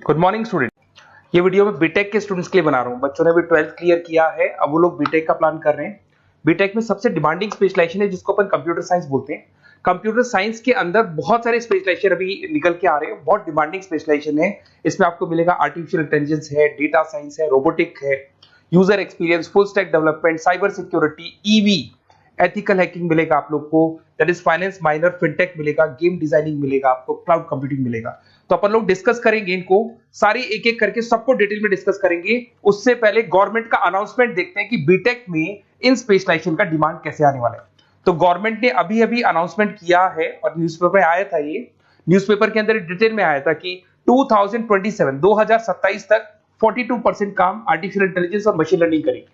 Good morning student. ये video मैं BTech के स्टूडेंट्स के लिए बना रहा हूँ। बच्चों ने भी 12th क्लियर किया है, अब वो लोग बीटेक का प्लान कर रहे हैं। बीटेक में सबसे डिमांडिंग स्पेशलाइजेशन है जिसको अपन कंप्यूटर साइंस बोलते हैं। कंप्यूटर साइंस के अंदर बहुत सारे स्पेशलाइजेशन अभी निकल के आ रहे हैं, बहुत डिमांडिंग स्पेशलाइजेशन है। इसमें आपको मिलेगा आर्टिफिशियल इंटेलिजेंस है, डेटा साइंस है, रोबोटिक है, user experience, full stack development, cyber security, EV, ethical hacking मिलेगा आप लोग को, that is finance minor, fintech मिलेगा, गेम डिजाइनिंग मिलेगा आपको, क्लाउड कंप्यूटिंग मिलेगा। तो अपन लोग डिस्कस करेंगे इनको सारी एक एक करके, सबको डिटेल में डिस्कस करेंगे। उससे पहले गवर्नमेंट का अनाउंसमेंट देखते हैं कि बीटेक में इन स्पेशलाइजेशन का डिमांड कैसे आने वाला है। तो गवर्नमेंट ने अभी अभी अनाउंसमेंट किया है और न्यूज़पेपर में आया था, ये न्यूज़पेपर के अंदर डिटेल में आया था कि 2027 तक 42% काम आर्टिफिशियल इंटेलिजेंस और मशीन लर्निंग करेगी।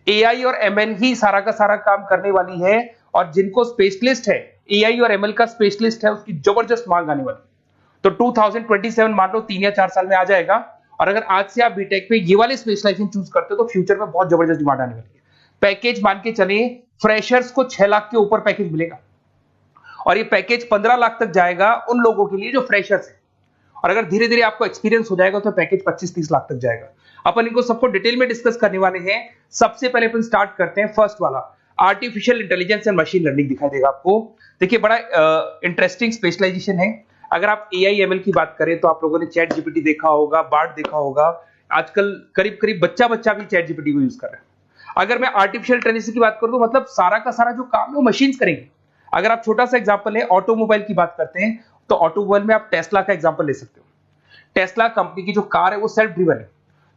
एआई और एमएल ही सारा का सारा काम करने वाली है, और जिनको स्पेशलिस्ट है, एआई और एमएल का स्पेशलिस्ट है, उसकी जबरदस्त मांग आने वाली है। तो 2027 मान लो 3 या 4 साल में आ जाएगा। और अगर आज से आप बीटेक पे ये वाले स्पेशलाइजेशन चूज करते हो तो फ्यूचर में बहुत जबरदस्त डिमांड आने वाली है। पैकेज मान के चले, फ्रेशर्स को 6 लाख के ऊपर पैकेज मिलेगा, और ये पैकेज 15 लाख तक जाएगा उन लोगों के लिए जो फ्रेशर्स है। और अगर धीरे धीरे आपको एक्सपीरियंस हो जाएगा तो पैकेज 25-30 लाख तक जाएगा। अपन इनको सबको डिटेल में डिस्कस करने वाले हैं। सबसे पहले अपन स्टार्ट करते हैं फर्स्ट वाला, artificial intelligence and machine learning दिखाई देगा आपको। देखिए बड़ा इंटरेस्टिंग स्पेशलाइजेशन है। अगर आप एआई एमएल की बात करें तो आप लोगों ने चैट जीपीटी देखा होगा, बार्ड देखा होगा। आजकल करीब करीब बच्चा भी चैट जीपीटी को यूज कर रहा है। अगर मैं आर्टिफिशियल इंटेलिजेंस की बात करूं तो मतलब सारा का सारा जो काम है वो मशीन्स करेंगे। अगर आप छोटा सा एग्जांपल है, ऑटोमोबाइल की बात करते हैं तो ऑटोमोबाइल में आप टेस्ला का एग्जांपल ले सकते हो। टेस्ला कंपनी की जो कार है वो सेल्फ ड्रिवन है।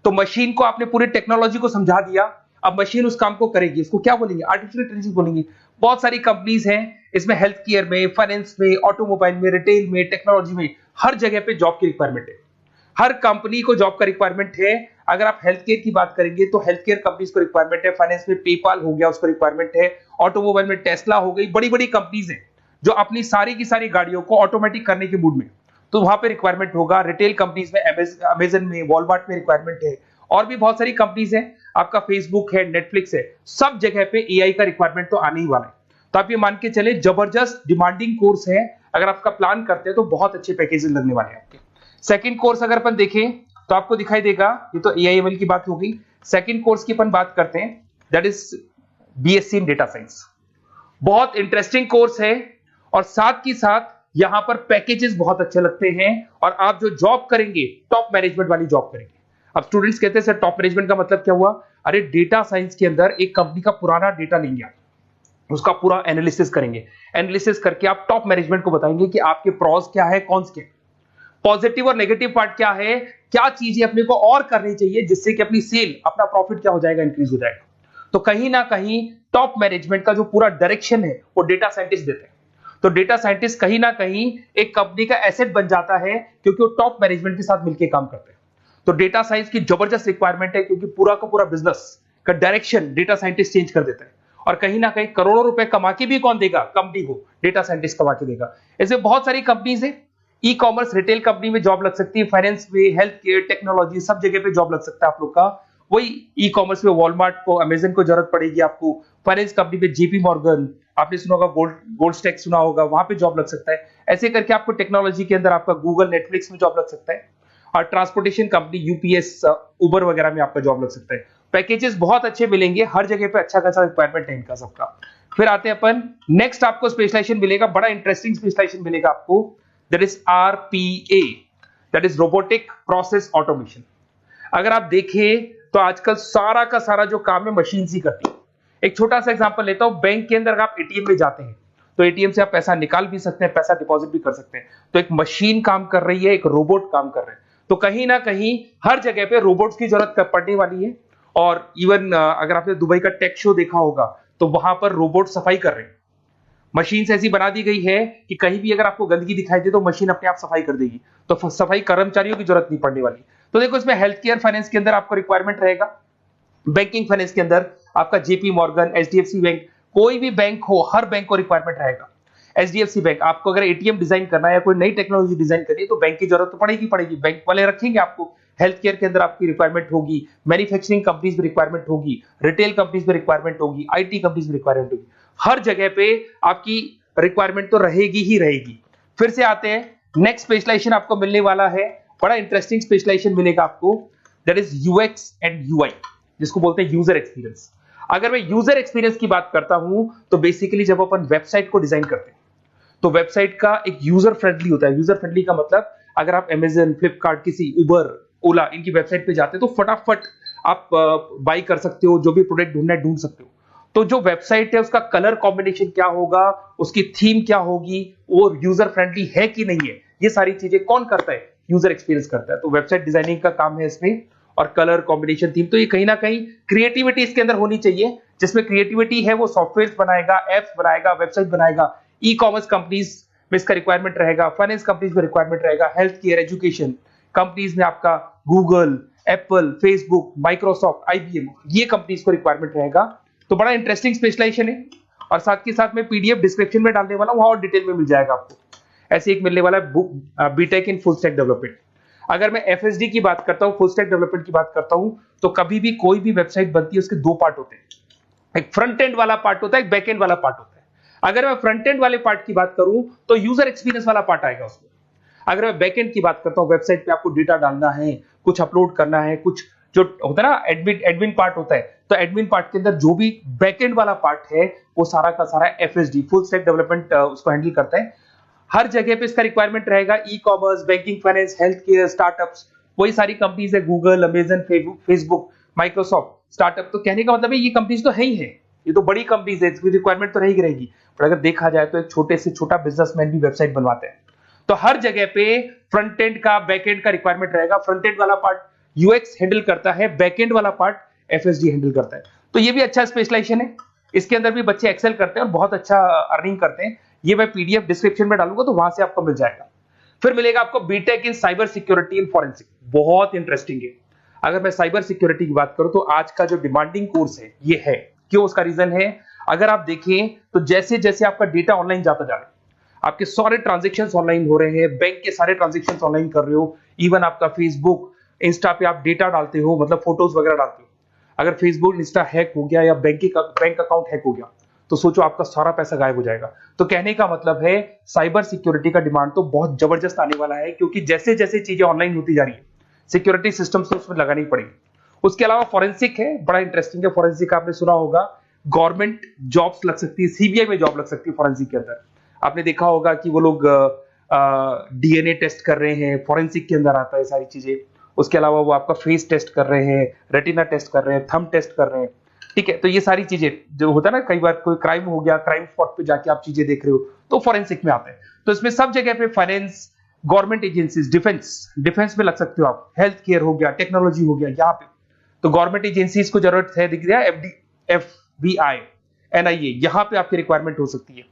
तो मशीन को आपने पूरी टेक्नोलॉजी को समझा दिया, अब मशीन उस काम को करेगी। इसको क्या बोलेंगे? आर्टिफिशियल इंटेलिजेंस बोलेंगे। बहुत सारी कंपनीज हैं इसमें, हेल्थ केयर में, फाइनेंस में, ऑटोमोबाइल में, रिटेल में, टेक्नोलॉजी में, हर जगह पे जॉब की रिक्वायरमेंट है। हर कंपनी को जॉब का रिक्वायरमेंट है। अगर आप हेल्थ केयर की बात करेंगे तो हेल्थ केयर कंपनीज को रिक्वायरमेंट है, फाइनेंस में पेपाल हो गया उसको रिक्वायरमेंट है, ऑटोमोबाइल में टेस्ला हो गई, बड़ी बड़ी कंपनीज हैं जो अपनी सारी की सारी गाड़ियों को ऑटोमेटिक करने के मूड में, तो वहां पे रिक्वायरमेंट होगा। रिटेल कंपनीज में अमेजन में, वॉलमार्ट में रिक्वायरमेंट है, और भी बहुत सारी कंपनीज हैं, आपका फेसबुक है, नेटफ्लिक्स है, सब जगह पे एआई का रिक्वायरमेंट तो आने ही वाला है। तो आप ये मान के चले जबरदस्त डिमांडिंग कोर्स है। अगर आपका प्लान करते हैं तो बहुत अच्छे पैकेजेस लगने वाले हैं आपके। सेकंड कोर्स अगर अपन देखें तो आपको दिखाई देगा, ये तो एआई एमएल की बात हो गई। सेकंड कोर्स की अपन बात करते हैं, that is BSc in data science. बहुत इंटरेस्टिंग कोर्स है, और साथ ही साथ यहां पर पैकेजेस बहुत अच्छे लगते हैं, और आप जो जॉब करेंगे टॉप मैनेजमेंट वाली जॉब करेंगे। अब स्टूडेंट्स कहते हैं सर टॉप मैनेजमेंट का मतलब क्या हुआ? अरे डेटा साइंस के अंदर एक कंपनी का पुराना डेटा लेंगे आप, उसका पूरा एनालिसिस करेंगे, एनालिसिस करके आप टॉप मैनेजमेंट को बताएंगे कि आपके प्रॉस क्या है, कॉन्स क्या है, पॉजिटिव और नेगेटिव पार्ट क्या है, क्या चीजें अपने को और करनी चाहिए जिससे कि अपनी सेल, अपना प्रॉफिट क्या हो जाएगा, इंक्रीज हो जाएगा। तो कहीं ना कहीं टॉप मैनेजमेंट का जो पूरा डायरेक्शन है वो डेटा साइंटिस्ट देते हैं। तो डेटा साइंटिस्ट कहीं ना कहीं एक कंपनी का एसेट बन जाता है, क्योंकि वो टॉप मैनेजमेंट के साथ मिलकर काम करते हैं। तो डेटा साइंस की जबरदस्त रिक्वायरमेंट है, क्योंकि पूरा का पूरा बिजनेस का डायरेक्शन डेटा साइंटिस्ट चेंज कर देता है। और कहीं ना कहीं करोड़ों रुपए कमा के भी कौन देगा? कंपनी को डेटा साइंटिस्ट कमा के देगा। ऐसे बहुत सारी कंपनीज है, ई कॉमर्स, रिटेल कंपनी में जॉब लग सकती है, फाइनेंस में, हेल्थ केयर, टेक्नोलॉजी, सब जगह पे जॉब लग सकता है आप लोग का। वही ई कॉमर्स में वॉलमार्ट को, अमेजन को जरूरत पड़ेगी आपको। फाइनेंस कंपनी में जेपी मॉर्गन, आपने सुना होगा, गोल्ड स्टैक सुना होगा, वहां पे जॉब लग सकता है। ऐसे करके आपको टेक्नोलॉजी के अंदर आपका गूगल, नेटफ्लिक्स में जॉब लग सकता है। और ट्रांसपोर्टेशन कंपनी, यूपीएस, उबर वगैरह में आपका जॉब लग सकता है। पैकेजेस बहुत अच्छे मिलेंगे, हर जगह पे अच्छा खासा रिक्वायरमेंट है इनका सबका। फिर आते हैं अपन नेक्स्ट, आपको स्पेशलाइजेशन मिलेगा, बड़ा इंटरेस्टिंग स्पेशलाइजेशन मिलेगा आपको, that is RPA, that is robotic process automation. अगर आप देखें तो आजकल सारा का सारा जो काम है मशीन ही करती है। एक छोटा सा एग्जांपल लेता हूं, बैंक के अंदर अगर आप एटीएम में जाते हैं तो एटीएम से आप पैसा निकाल भी सकते हैं, पैसा डिपॉजिट भी कर सकते हैं। तो एक मशीन काम कर रही है, एक रोबोट काम कर रहे हैं। तो कहीं ना कहीं हर जगह पे रोबोट्स की जरूरत पड़ने वाली है। और इवन अगर आपने दुबई का टेक शो देखा होगा तो वहां पर रोबोट सफाई कर रहे हैं। मशीन ऐसी बना दी गई है कि कहीं भी अगर आपको गंदगी दिखाई दे तो मशीन अपने आप सफाई कर देगी, तो सफाई कर्मचारियों की जरूरत नहीं पड़ने वाली। तो देखो इसमें हेल्थ केयर, फाइनेंस के अंदर आपको रिक्वायरमेंट रहेगा, बैंकिंग फाइनेंस के अंदर आपका जेपी मॉर्गन, एचडीएफसी बैंक, कोई भी बैंक हो, हर बैंक को रिक्वायरमेंट रहेगा। एचडीएफसी बैंक, आपको अगर एटीएम डिजाइन करना है या कोई नई टेक्नोलॉजी डिजाइन करनी है तो बैंक की जरूरत तो पड़ेगी, बैंक वाले रखेंगे आपको। हेल्थ केयर के अंदर आपकी रिक्वायरमेंट होगी, मैन्युफैक्चरिंग कंपनीज में रिक्वायरमेंट होगी, रिटेल कंपनीज में रिक्वायरमेंट होगी, आईटी कंपनीज में रिक्वायरमेंट होगी। हर जगह पे आपकी रिक्वायरमेंट तो रहेगी ही रहेगी। फिर से आते हैं, नेक्स्ट स्पेशलाइजेशन आपको मिलने वाला है बड़ा इंटरेस्टिंग स्पेशलाइजेशन मिलेगा आपको, that is UX and UI, जिसको बोलते हैं यूजर एक्सपीरियंस। अगर मैं यूजर एक्सपीरियंस की बात करता हूं तो बेसिकली जब अपन वेबसाइट को डिजाइन करते हैं तो वेबसाइट का एक यूजर फ्रेंडली होता है। यूजर फ्रेंडली का मतलब अगर आप अमेजन, फ्लिपकार्ट, किसी उबर, ओला इनकी वेबसाइट पे जाते हैं तो फटाफट आप बाई कर सकते हो, जो भी प्रोडक्ट ढूंढना है ढूंढ सकते हो। तो जो वेबसाइट है उसका कलर कॉम्बिनेशन क्या होगा, उसकी थीम क्या होगी, वो यूजर फ्रेंडली है कि नहीं है, ये सारी चीजें कौन करता है, यूजर एक्सपीरियंस करता है। तो वेबसाइट डिजाइनिंग का काम है इसमें, और कलर कॉम्बिनेशन, थीम, तो ये कहीं ना कहीं क्रिएटिविटी इसके अंदर होनी चाहिए। जिसमें क्रिएटिविटी है वो सॉफ्टवेयर बनाएगा, एप्स बनाएगा, वेबसाइट बनाएगा। ई कॉमर्स कंपनीज में इसका रिक्वायरमेंट रहेगा, फाइनेंस कंपनीज में रिक्वायरमेंट रहेगा, हेल्थ केयर, एजुकेशन कंपनीज में आपका Google, Apple, Facebook, Microsoft, IBM, ये कंपनीज को रिक्वायरमेंट रहेगा। तो बड़ा इंटरेस्टिंग स्पेशलाइजेशन है, और साथ के साथ में पीडीएफ डिस्क्रिप्शन में डालने वाला हूं, वहां और डिटेल में मिल जाएगा आपको। ऐसे एक मिलने वाला है book, B Tech in full stack development. अगर मैं एफएसडी की बात करता हूं, फुल स्टैक डेवलपमेंट की बात करता हूं, तो कभी भी कोई भी वेबसाइट बनती है उसके दो पार्ट होते हैं, एक फ्रंट एंड वाला पार्ट होता है, एक बैक एंड वाला पार्ट होता है। अगर मैं फ्रंट एंड वाले पार्ट की बात करूं तो यूजर एक्सपीरियंस वाला पार्ट आएगा उसमें। अगर मैं बैक एंड की बात करता हूं, वेबसाइट पे आपको डेटा डालना है, कुछ अपलोड करना है, कुछ जो होता है ना एडमिन पार्ट होता है, तो एडमिन पार्ट के अंदर जो भी बैक एंड वाला पार्ट है वो सारा का सारा एफएसडी, फुल स्टैक डेवलपमेंट, उसको हैंडल करता है। हर जगह पे इसका रिक्वायरमेंट रहेगा। E commerce, banking, finance, health care, startups, वही सारी कंपनीज है, Google, Amazon, Facebook, Microsoft, startup. तो कहने का मतलब है ये कंपनीज तो है ही है, ये तो बड़ी कंपनीज है, इसकी रिक्वायरमेंट तो रहेगी। पर अगर देखा जाए तो एक छोटे से छोटा बिजनेसमैन भी वेबसाइट बनवाते हैं। तो हर जगह पे फ्रंट एंड का, बैक एंड का रिक्वायरमेंट रहेगा। फ्रंट एंड वाला पार्ट यूएक्स हैंडल करता है, बैक एंड वाला पार्ट एफएसडी हैंडल करता है। तो ये भी अच्छा स्पेशलाइजेशन है, इसके अंदर भी बच्चे एक्सेल करते हैं और बहुत अच्छा अर्निंग करते हैं। ये मैं पीडीएफ डिस्क्रिप्शन में डालूंगा तो वहां से आपको मिल जाएगा। फिर मिलेगा आपको B Tech in cyber security and forensic, बहुत इंटरेस्टिंग है। अगर मैं साइबर सिक्योरिटी की बात करूं तो आज का जो डिमांडिंग कोर्स है ये है। क्यों? उसका रीजन है, अगर आप देखें तो जैसे जैसे आपका डेटा ऑनलाइन जाता जा रहा है, आपके सारे ट्रांजेक्शंस ऑनलाइन हो रहे हैं, बैंक के सारे ट्रांजेक्शंस ऑनलाइन कर रहे हो, इवन आपका फेसबुक, इंस्टा पे आप डेटा डालते हो, मतलब फोटोज वगैरह डालते हो। अगर फेसबुक, इंस्टा हैक हो गया या बैंक अकाउंट हैक हो गया तो सोचो आपका सारा पैसा गायब हो जाएगा। तो कहने का मतलब है साइबर सिक्योरिटी का डिमांड तो बहुत जबरदस्त आने वाला है, क्योंकि जैसे जैसे चीजें ऑनलाइन होती जा रही है सिक्योरिटी सिस्टम्स तो उसमें लगानी पड़ेगी। उसके अलावा फॉरेंसिक है, बड़ा इंटरेस्टिंग है। फॉरेंसिक आपने सुना होगा, गवर्नमेंट जॉब्स लग सकती है, सीबीआई में जॉब लग सकती है फॉरेंसिक के अंदर। आपने देखा होगा कि वो लोग डीएनए टेस्ट कर रहे हैं, फॉरेंसिक के अंदर आता है सारी चीजें। उसके अलावा वो आपका फेस टेस्ट कर रहे हैं, रेटिना टेस्ट कर रहे हैं, थंब टेस्ट कर रहे हैं, ठीक है। तो ये सारी चीजें जो होता है ना, कई बार कोई क्राइम हो गया, क्राइम स्पॉट पे जाके आप चीजें देख रहे हो तो फॉरेंसिक में आते हैं। तो इसमें सब जगह पे फाइनेंस, गवर्नमेंट एजेंसीज, डिफेंस में लग सकते हो आप, हेल्थ केयर हो गया, टेक्नोलॉजी हो गया, यहाँ पे तो गवर्नमेंट एजेंसीज को जरूरत है, दिख रहा है, एफबीआई, एनआईए, यहाँ पे आपकी रिक्वायरमेंट हो सकती है।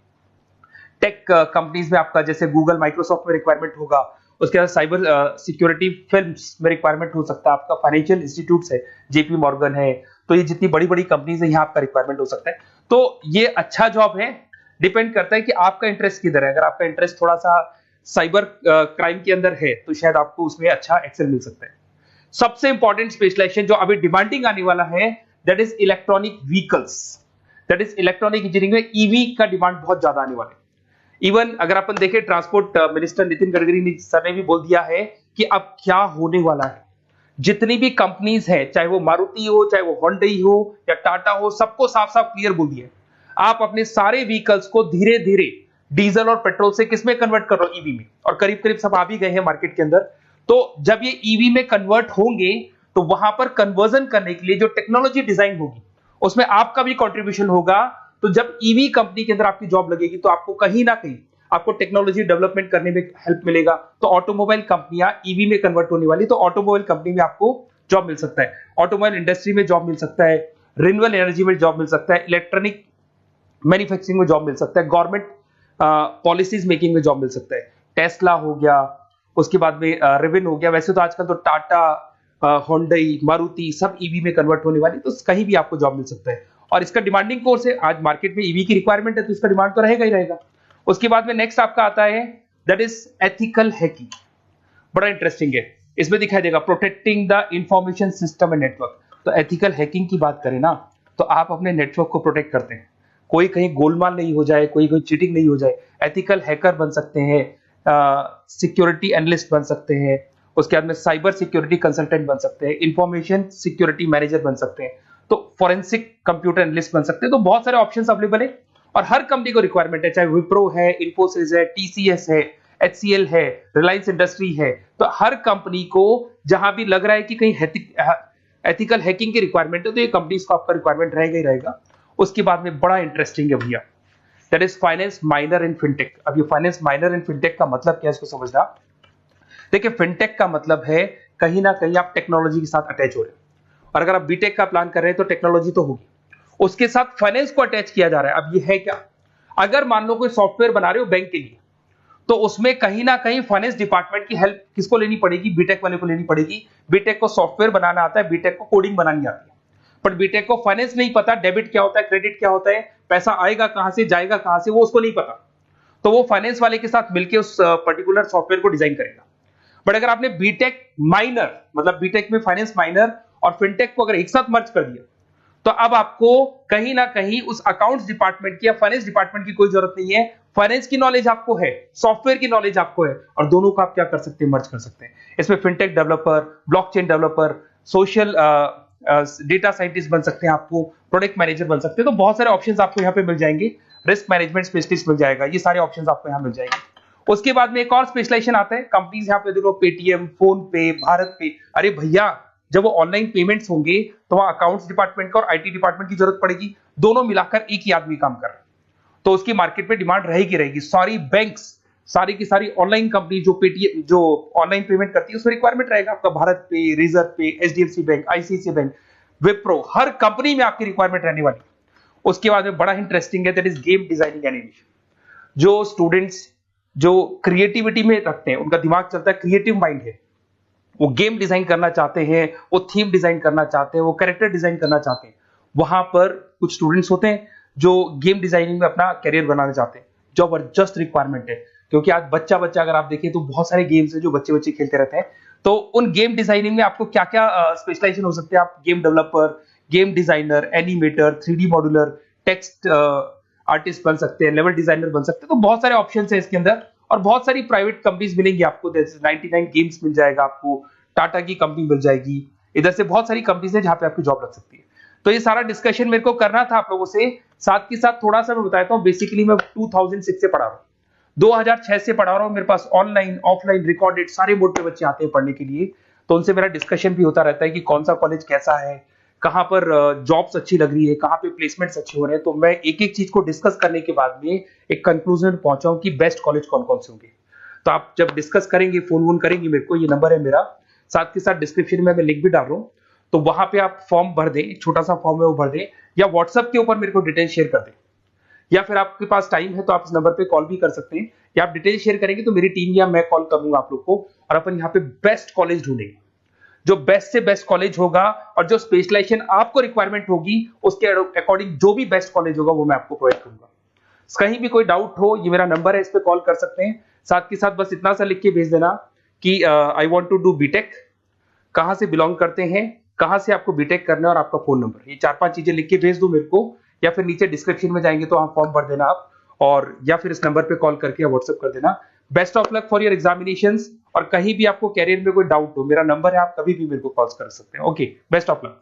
टेक कंपनीज में आपका जैसे गूगल, माइक्रोसॉफ्ट में रिक्वायरमेंट होगा। उसके बाद साइबर सिक्योरिटी फिल्म्स में रिक्वायरमेंट हो सकता है आपका, फाइनेंशियल इंस्टीट्यूट्स है, जेपी मॉर्गन है, तो ये जितनी बड़ी बड़ी कंपनीज है यहाँ आपका रिक्वायरमेंट हो सकता है। तो ये अच्छा जॉब है, डिपेंड करता है कि आपका इंटरेस्ट किधर है। अगर आपका इंटरेस्ट थोड़ा सा साइबर क्राइम के अंदर है तो शायद आपको उसमें अच्छा एक्सेल मिल सकता है। सबसे इंपॉर्टेंट स्पेशलाइजेशन जो अभी डिमांडिंग आने वाला है, that is electronic vehicles, that is electronic engineering में ईवी का डिमांड बहुत ज्यादा आने वाला है। इवन अगर अपन देखें, transport minister Nitin Gadkari sir ने भी बोल दिया है कि अब क्या होने वाला है, जितनी भी कंपनीज है, चाहे वो मारुति हो, चाहे वो होंडई हो या टाटा हो, सबको साफ साफ क्लियर बोल दिया, आप अपने सारे व्हीकल्स को धीरे धीरे डीजल और पेट्रोल से किसमें कन्वर्ट कर रहे हो, ईवी में। और करीब करीब सब आ भी गए हैं मार्केट के अंदर। तो जब ये ईवी में कन्वर्ट होंगे तो वहां पर कन्वर्जन करने के लिए जो टेक्नोलॉजी डिजाइन होगी उसमें आपका भी कंट्रीब्यूशन होगा। तो जब ईवी कंपनी के अंदर आपकी जॉब लगेगी तो आपको कहीं ना कहीं आपको टेक्नोलॉजी डेवलपमेंट करने में हेल्प मिलेगा। तो ऑटोमोबाइल कंपनियां ईवी में कन्वर्ट होने वाली, तो ऑटोमोबाइल कंपनी में आपको जॉब मिल सकता है, ऑटोमोबाइल इंडस्ट्री में जॉब मिल सकता है, रिन्यूएबल एनर्जी में जॉब मिल सकता है, इलेक्ट्रॉनिक मैन्युफैक्चरिंग में जॉब मिल सकता है, गवर्नमेंट पॉलिसीज मेकिंग में जॉब मिल सकता है। टेस्ला हो गया, उसके बाद में रिविन हो गया। वैसे तो आजकल तो टाटा, होंडई, मारुति सब ईवी में कन्वर्ट होने वाली, तो कहीं भी आपको जॉब मिल सकता है। और इसका डिमांडिंग कोर्स है, आज मार्केट में ईवी की रिक्वायरमेंट है तो इसका डिमांड तो रहेगा ही रहेगा। उसके बाद में नेक्स्ट आपका आता है, दैट इज एथिकल हैकिंग, बड़ा इंटरेस्टिंग है। इसमें दिखाई देगा protecting the information system and network. तो एथिकल हैकिंग की बात करें ना, तो आप अपने नेटवर्क को प्रोटेक्ट करते हैं, कोई कहीं गोलमाल नहीं हो जाए, कोई चीटिंग नहीं हो जाए। एथिकल हैकर बन सकते हैं, सिक्योरिटी एनालिस्ट बन सकते हैं, उसके बाद में साइबर सिक्योरिटी कंसल्टेंट बन सकते हैं, इंफॉर्मेशन सिक्योरिटी मैनेजर बन सकते हैं, तो फोरेंसिक कंप्यूटर एनालिस्ट बन सकते हैं। तो बहुत सारे ऑप्शंस अवेलेबल है और हर कंपनी को रिक्वायरमेंट है, चाहे विप्रो है, इन्फोसिस है, टीसीएस है, एचसीएल है, रिलायंस इंडस्ट्री है। तो हर कंपनी को जहां भी लग रहा है कि कहीं एथिकल हैकिंग की रिक्वायरमेंट है तो ये कंपनीज को आपका रिक्वायरमेंट रहेगा ही रहेगा। उसके बाद में बड़ा इंटरेस्टिंग है भैया, that is finance minor in fintech. अब ये फाइनेंस माइनर इन फिनटेक का मतलब क्या है इसको समझना। देखिए फिनटेक का मतलब है कहीं ना कहीं आप टेक्नोलॉजी के साथ अटैच हो रहे हैं, और अगर आप बीटेक का प्लान कर रहे हैं तो टेक्नोलॉजी तो होगी, उसके साथ फाइनेंस को अटैच किया जा रहा है। अब ये है क्या, अगर मान लो कोई सॉफ्टवेयर बना रहे हो बैंक के लिए, तो उसमें कहीं ना कहीं फाइनेंस डिपार्टमेंट की हेल्प किसको लेनी पड़ेगी, बीटेक वाले को लेनी पड़ेगी। बीटेक को सॉफ्टवेयर बनाना आता है, बीटेक को कोडिंग बनानी आती है, बट बीटेक को फाइनेंस नहीं पता, डेबिट क्या होता है, क्रेडिट क्या होता है, पैसा आएगा कहां से जाएगा कहां से, वो उसको नहीं पता। तो वो फाइनेंस वाले के साथ मिलकर उस पर्टिकुलर सॉफ्टवेयर को डिजाइन करेगा। बट अगर आपने बीटेक माइनर मतलब बीटेक में फाइनेंस माइनर और फिनटेक को अगर एक साथ मर्ज कर दिया, तो अब आपको कहीं ना कहीं उस अकाउंट्स डिपार्टमेंट की या फाइनेंस डिपार्टमेंट की कोई जरूरत नहीं है। फाइनेंस की नॉलेज आपको है, सॉफ्टवेयर की नॉलेज आपको है, और दोनों को आप क्या कर सकते हैं, मर्ज कर सकते हैं। इसमें fintech developer, blockchain developer, social data scientist बन सकते हैं, आपको प्रोडक्ट मैनेजर बन सकते हैं। तो बहुत सारे ऑप्शंस आपको यहाँ पे मिल जाएंगे, रिस्क मैनेजमेंट स्पेशलिस्ट मिल जाएगा, ये सारे ऑप्शंस आपको यहाँ मिल जाएंगे। उसके बाद में एक और स्पेशलाइजेशन आता है, कंपनीज यहाँ पे देखो पेटीएम, फोन पे, भारत पे। अरे भैया जब वो ऑनलाइन पेमेंट्स होंगे तो वहां अकाउंट्स डिपार्टमेंट का और आईटी डिपार्टमेंट की जरूरत पड़ेगी, दोनों मिलाकर एक ही आदमी काम कर रहा है, तो उसकी मार्केट में डिमांड रहेगी रहेगी। सारी बैंक्स, सारी की सारी ऑनलाइन कंपनी जो पेटीएम जो ऑनलाइन पेमेंट करती है उसमें रिक्वायरमेंट रहेगा आपका, भारत पे, Razorpay, HDFC bank, ICICI bank, Wipro, हर कंपनी में आपकी रिक्वायरमेंट रहने वाली। उसके बाद में बड़ा इंटरेस्टिंग है, that is game designing animation. जो स्टूडेंट्स जो क्रिएटिविटी में रखते हैं, उनका दिमाग चलता है, क्रिएटिव माइंड है, वो गेम डिजाइन करना चाहते हैं, वो थीम डिजाइन करना चाहते हैं, वो कैरेक्टर डिजाइन करना चाहते हैं, वहां पर कुछ स्टूडेंट्स होते हैं जो गेम डिजाइनिंग में अपना करियर बनाना चाहते हैं। जबरदस्त रिक्वायरमेंट है, क्योंकि आज बच्चा अगर आप देखें तो बहुत सारे गेम्स हैं जो बच्चे खेलते रहते हैं। तो उन गेम डिजाइनिंग में आपको क्या क्या स्पेशलाइजेशन हो सकते हैं, आप game developer, game designer, animator, 3D modular, text artist बन सकते हैं, लेवल डिजाइनर बन सकते हैं। तो बहुत सारे ऑप्शन है इसके अंदर, और बहुत सारी प्राइवेट कंपनीज मिलेंगी आपको, जैसे 99 गेम्स मिल जाएगा आपको, टाटा की कंपनी मिल जाएगी, इधर से बहुत सारी कंपनीज है जहां पे आपकी जॉब लग सकती है। तो ये सारा डिस्कशन मेरे को करना था आप लोगों से, साथ के साथ थोड़ा सा मैं बताता हूँ। बेसिकली मैं 2006 से पढ़ा रहा हूँ, 2006 से पढ़ा रहा हूँ, मेरे पास ऑनलाइन ऑफलाइन रिकॉर्डेड सारे बोर्ड पे बच्चे आते हैं पढ़ने के लिए, तो उनसे मेरा डिस्कशन भी होता रहता है कि कौन सा कॉलेज कैसा है, कहां पर जॉब्स अच्छी लग रही है, कहां पे प्लेसमेंट्स अच्छे हो रहे हैं। तो मैं एक एक चीज को डिस्कस करने के बाद में एक कंक्लूजन पहुंचा हूं कि बेस्ट कॉलेज कौन कौन से होंगे। तो आप जब डिस्कस करेंगे, फोन वोन करेंगे मेरे को, ये नंबर है मेरा, साथ के साथ डिस्क्रिप्शन में मैं लिंक भी डाल रहा हूँ, तो वहां पे आप फॉर्म भर दें, एक छोटा सा फॉर्म है वो भर दें, या व्हाट्सएप के ऊपर मेरे को डिटेल शेयर कर दें, या फिर आपके पास टाइम है तो आप इस नंबर पे कॉल भी कर सकते हैं, या आप डिटेल शेयर करेंगे तो मेरी टीम या मैं कॉल करूंगा आप लोग को, और अपन यहाँ पे बेस्ट कॉलेज ढूंढेंगे। जो बेस्ट से बेस्ट कॉलेज होगा और जो स्पेशलाइजेशन आपको रिक्वायरमेंट होगी उसके अकॉर्डिंग जो भी बेस्ट कॉलेज होगा वो मैं आपको प्रोवाइड करूंगा। कहीं भी कोई डाउट हो, ये मेरा नंबर है, इस पे कॉल कर सकते हैं। साथ के साथ बस इतना सा लिख के भेज देना कि I want to do B Tech, कहां से बिलोंग करते हैं, कहां से आपको बीटेक करना है, और आपका फोन नंबर, ये 4-5 चीजें लिख के भेज दो मेरे को, या फिर नीचे डिस्क्रिप्शन में जाएंगे तो आप फॉर्म भर देना आप, और या फिर इस नंबर पे कॉल करके या व्हाट्सएप कर देना। Best of luck for your examinations, और कहीं भी आपको कैरियर में कोई डाउट हो, मेरा नंबर है, आप कभी भी मेरे को कॉल कर सकते हैं। Okay, best of luck.